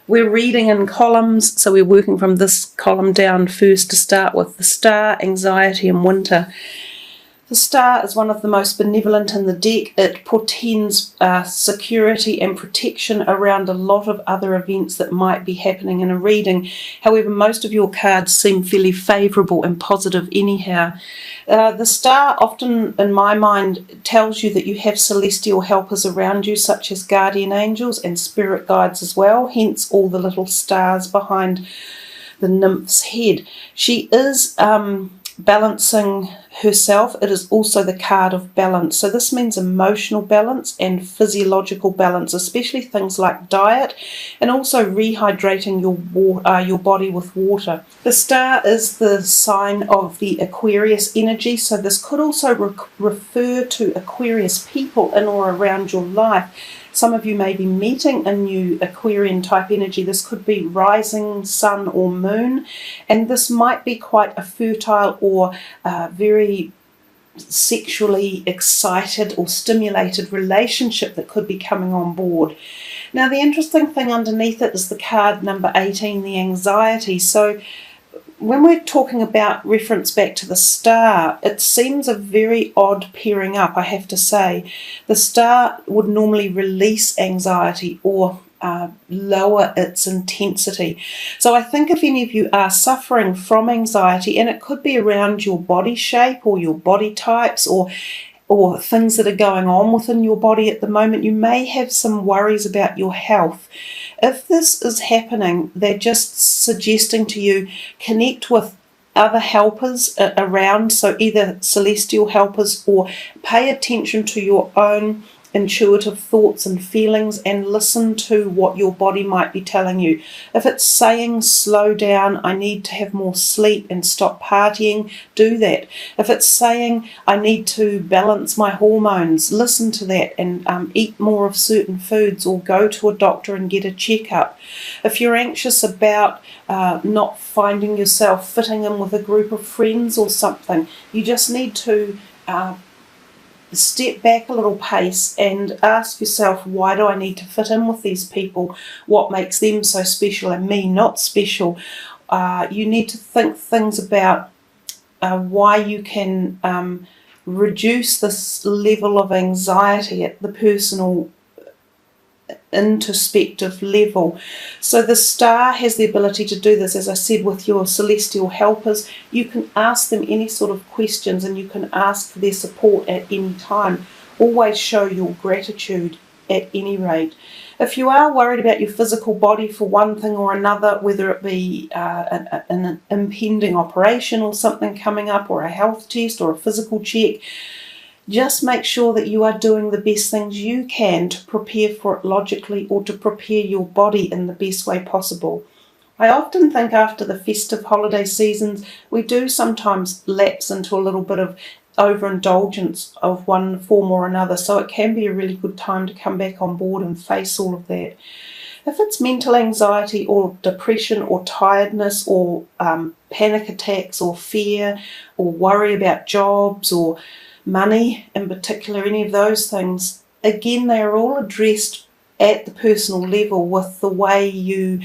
We're reading in columns, so we're working from this column down first to start with. The Star, Anxiety and Winter. The Star is one of the most benevolent in the deck. It portends security and protection around a lot of other events that might be happening in a reading. However, most of your cards seem fairly favourable and positive anyhow. The Star often, in my mind, tells you that you have celestial helpers around you, such as guardian angels and spirit guides as well, hence all the little stars behind the nymph's head. She is balancing herself. It is also the card of balance. So this means emotional balance and physiological balance, especially things like diet and also rehydrating your body with water. The Star is the sign of the Aquarius energy, so this could also refer to Aquarius people in or around your life. Some of you may be meeting a new Aquarian type energy. This could be rising sun or moon, and this might be quite a fertile or very sexually excited or stimulated relationship that could be coming on board. Now, the interesting thing underneath it is the card number 18, the Anxiety. So when we're talking about reference back to the Star, it seems a very odd pairing up, I have to say. The Star would normally release anxiety or lower its intensity. So I think if any of you are suffering from anxiety, and it could be around your body shape or your body types or things that are going on within your body at the moment, you may have some worries about your health. If this is happening, they're just suggesting to you connect with other helpers around, so either celestial helpers, or pay attention to your own intuitive thoughts and feelings and listen to what your body might be telling you. If it's saying slow down, I need to have more sleep and stop partying, do that. If it's saying I need to balance my hormones, listen to that and eat more of certain foods or go to a doctor and get a checkup. If you're anxious about not finding yourself fitting in with a group of friends or something, you just need to step back a little pace and ask yourself, why do I need to fit in with these people? What makes them so special and me not special? You need to think things about why you can reduce this level of anxiety at the personal introspective level. So the Star has the ability to do this, as I said, with your celestial helpers. You can ask them any sort of questions and you can ask for their support at any time. Always show your gratitude at any rate. If you are worried about your physical body for one thing or another, whether it be an impending operation or something coming up, or a health test or a physical check, just make sure that you are doing the best things you can to prepare for it logically, or to prepare your body in the best way possible. I often think after the festive holiday seasons, we do sometimes lapse into a little bit of overindulgence of one form or another, so it can be a really good time to come back on board and face all of that. If it's mental anxiety or depression or tiredness or panic attacks or fear or worry about jobs or money in particular, any of those things, again, they are all addressed at the personal level with the way you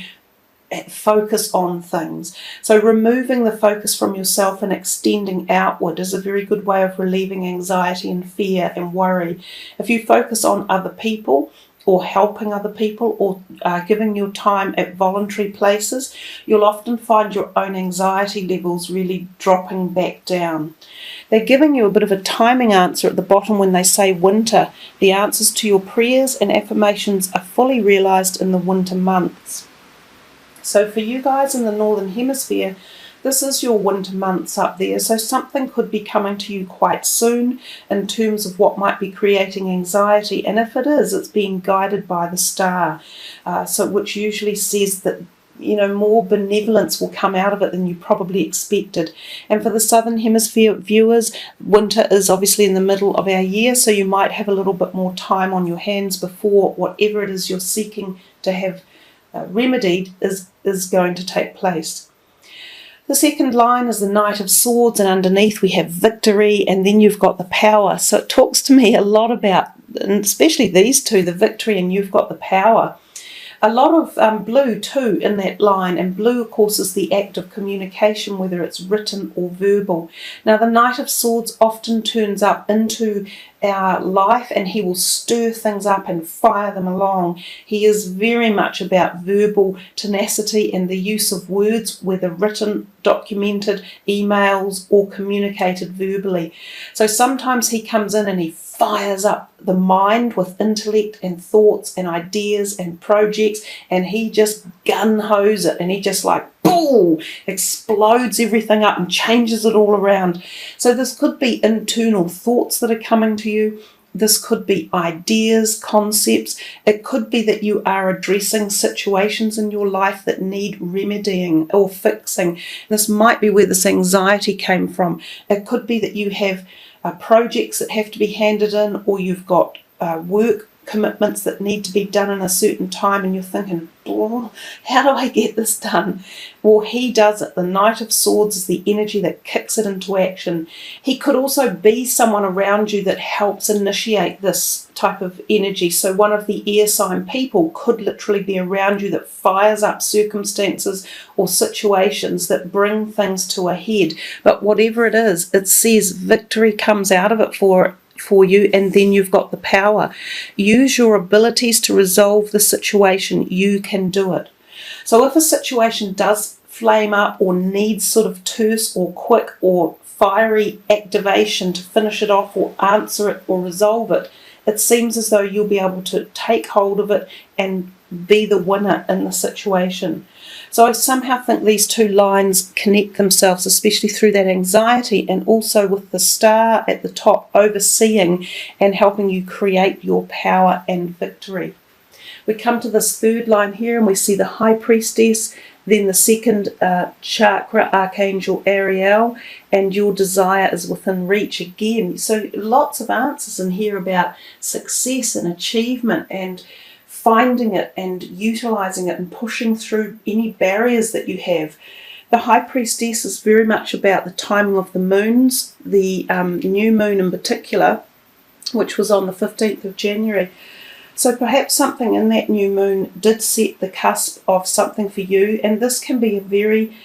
focus on things. So removing the focus from yourself and extending outward is a very good way of relieving anxiety and fear and worry. If you focus on other people or helping other people or giving your time at voluntary places, you'll often find your own anxiety levels really dropping back down. They're giving you a bit of a timing answer at the bottom when they say winter. The answers to your prayers and affirmations are fully realised in the winter months. So for you guys in the Northern Hemisphere, this is your winter months up there, so something could be coming to you quite soon in terms of what might be creating anxiety, and if it is, it's being guided by the Star, which usually says that more benevolence will come out of it than you probably expected. And for the Southern Hemisphere viewers, winter is obviously in the middle of our year, so you might have a little bit more time on your hands before whatever it is you're seeking to have remedied is going to take place. The second line is the Knight of Swords, and underneath we have victory, and then you've got the power. So it talks to me a lot about, and especially these two, the victory and you've got the power. A lot of blue too in that line, and blue of course is the act of communication, whether it's written or verbal. Now the Knight of Swords often turns up into our life and he will stir things up and fire them along. He is very much about verbal tenacity and the use of words, whether written, documented, emails or communicated verbally. So sometimes he comes in and he fires up the mind with intellect and thoughts and ideas and projects, and he just gun-hos it, and he just like boom, explodes everything up and changes it all around. So this could be internal thoughts that are coming to you. This could be ideas, concepts. It could be that you are addressing situations in your life that need remedying or fixing. This might be where this anxiety came from. It could be that you have projects that have to be handed in, or you've got work commitments that need to be done in a certain time, and you're thinking, oh, how do I get this done? Well, he does it. The Knight of Swords is the energy that kicks it into action. He could also be someone around you that helps initiate this type of energy. So one of the air sign people could literally be around you that fires up circumstances or situations that bring things to a head. But whatever it is, it says victory comes out of it for you, and then you've got the power. Use your abilities to resolve the situation. You can do it. So if a situation does flame up or needs sort of terse or quick or fiery activation to finish it off or answer it or resolve it, it seems as though you'll be able to take hold of it and be the winner in the situation. So I somehow think these two lines connect themselves, especially through that anxiety, and also with the star at the top overseeing and helping you create your power and victory. We come to this third line here and we see the High Priestess, then the second chakra, Archangel Ariel, and your desire is within reach again. So lots of answers in here about success and achievement and finding it and utilizing it and pushing through any barriers that you have. The High Priestess is very much about the timing of the moons, the new moon in particular, which was on the 15th of January. So perhaps something in that new moon did set the cusp of something for you, and this can be a very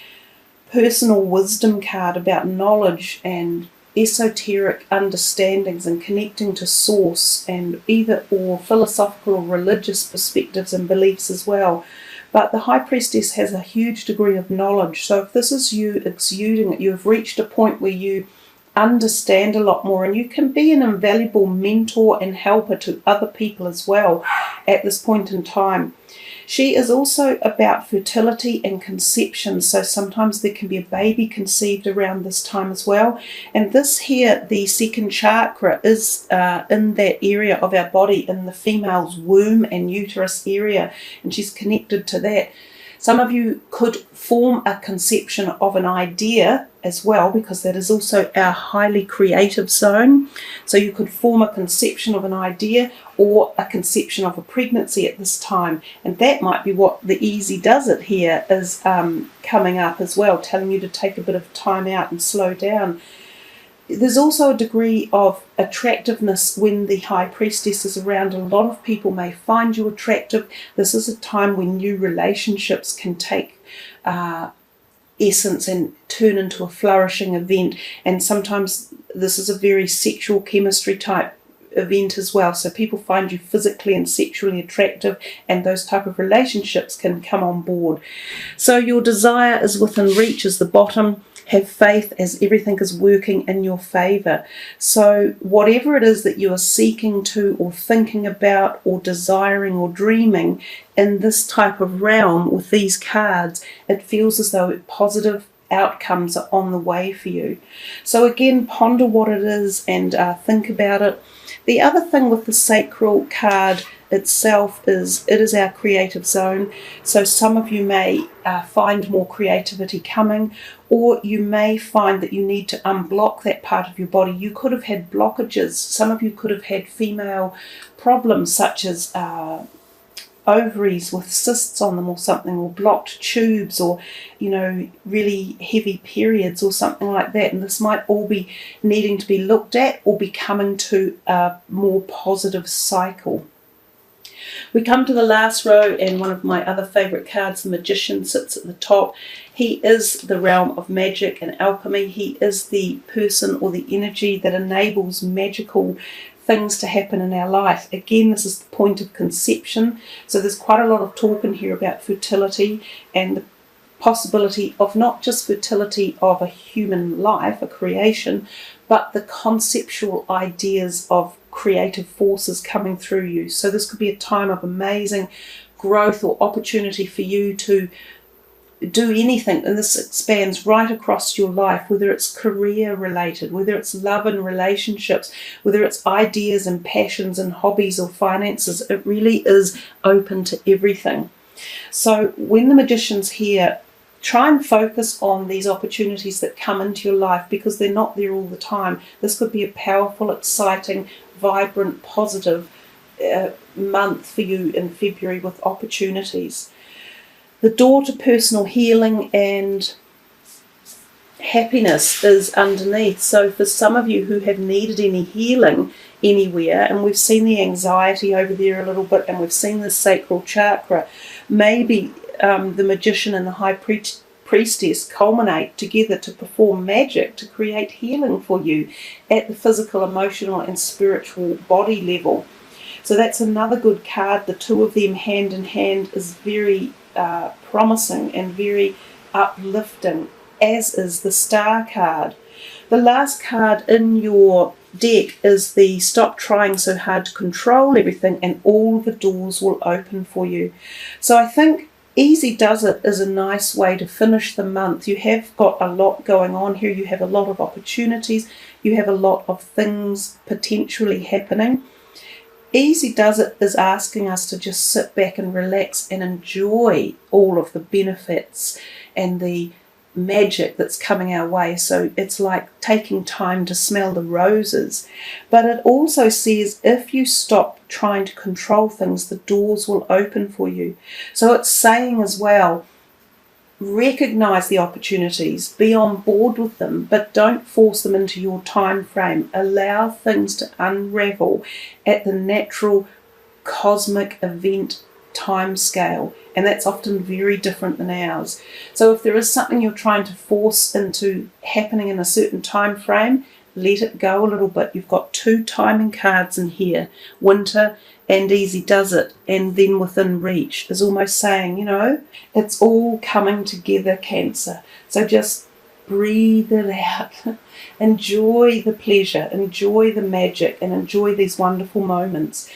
personal wisdom card about knowledge and esoteric understandings and connecting to source and either or philosophical or religious perspectives and beliefs as well. But the High Priestess has a huge degree of knowledge. So if this is you exuding it, you have reached a point where you understand a lot more, and you can be an invaluable mentor and helper to other people as well at this point in time. She is also about fertility and conception, so sometimes there can be a baby conceived around this time as well. And this here, the second chakra, is in that area of our body, in the female's womb and uterus area, and she's connected to that. Some of you could form a conception of an idea as well, because that is also our highly creative zone. So you could form a conception of an idea or a conception of a pregnancy at this time. And that might be what the Easy Does It here is coming up as well, telling you to take a bit of time out and slow down. There's also a degree of attractiveness when the High Priestess is around. A lot of people may find you attractive. This is a time when new relationships can take essence and turn into a flourishing event. And sometimes this is a very sexual chemistry type event as well. So people find you physically and sexually attractive, and those type of relationships can come on board. So your desire is within reach is the bottom. Have faith as everything is working in your favour. So whatever it is that you are seeking to or thinking about or desiring or dreaming in this type of realm with these cards, it feels as though positive outcomes are on the way for you. So again, ponder what it is and think about it. The other thing with the sacral card itself is it is our creative zone. So some of you may find more creativity coming, or you may find that you need to unblock that part of your body. You could have had blockages. Some of you could have had female problems such as ovaries with cysts on them or something, or blocked tubes, or really heavy periods or something like that, and this might all be needing to be looked at or be coming to a more positive cycle. We come to the last row, and one of my other favourite cards, the Magician, sits at the top. He is the realm of magic and alchemy. He is the person or the energy that enables magical things to happen in our life. Again, this is the point of conception. So there's quite a lot of talk in here about fertility and the possibility of not just fertility of a human life, a creation, but the conceptual ideas of creative forces coming through you. So this could be a time of amazing growth or opportunity for you to do anything, and this expands right across your life, whether it's career related, whether it's love and relationships, whether it's ideas and passions and hobbies or finances. It really is open to everything. So when the Magician's here, try and focus on these opportunities that come into your life, because they're not there all the time. This could be a powerful, exciting, vibrant, positive month for you in February with opportunities. The door to personal healing and happiness is underneath. So for some of you who have needed any healing anywhere, and we've seen the anxiety over there a little bit, and we've seen the sacral chakra, maybe the Magician and the High Priestess culminate together to perform magic to create healing for you at the physical, emotional and spiritual body level. So that's another good card. The two of them hand in hand is very promising and very uplifting, as is the Star card. The last card in your deck is the Stop Trying So Hard to Control Everything and All the Doors Will Open For You. So I think Easy Does It is a nice way to finish the month. You have got a lot going on here. You have a lot of opportunities. You have a lot of things potentially happening. Easy Does It is asking us to just sit back and relax and enjoy all of the benefits and the magic that's coming our way. So it's like taking time to smell the roses. But it also says if you stop trying to control things, the doors will open for you. So it's saying as well, recognize the opportunities, be on board with them, but don't force them into your time frame. Allow things to unravel at the natural cosmic event time scale, and that's often very different than ours. So if there is something you're trying to force into happening in a certain time frame, let it go a little bit. You've got two timing cards in here, Winter and Easy Does It, and then Within Reach is almost saying, you know, it's all coming together, Cancer. So just breathe it out. Enjoy the pleasure, enjoy the magic, and enjoy these wonderful moments.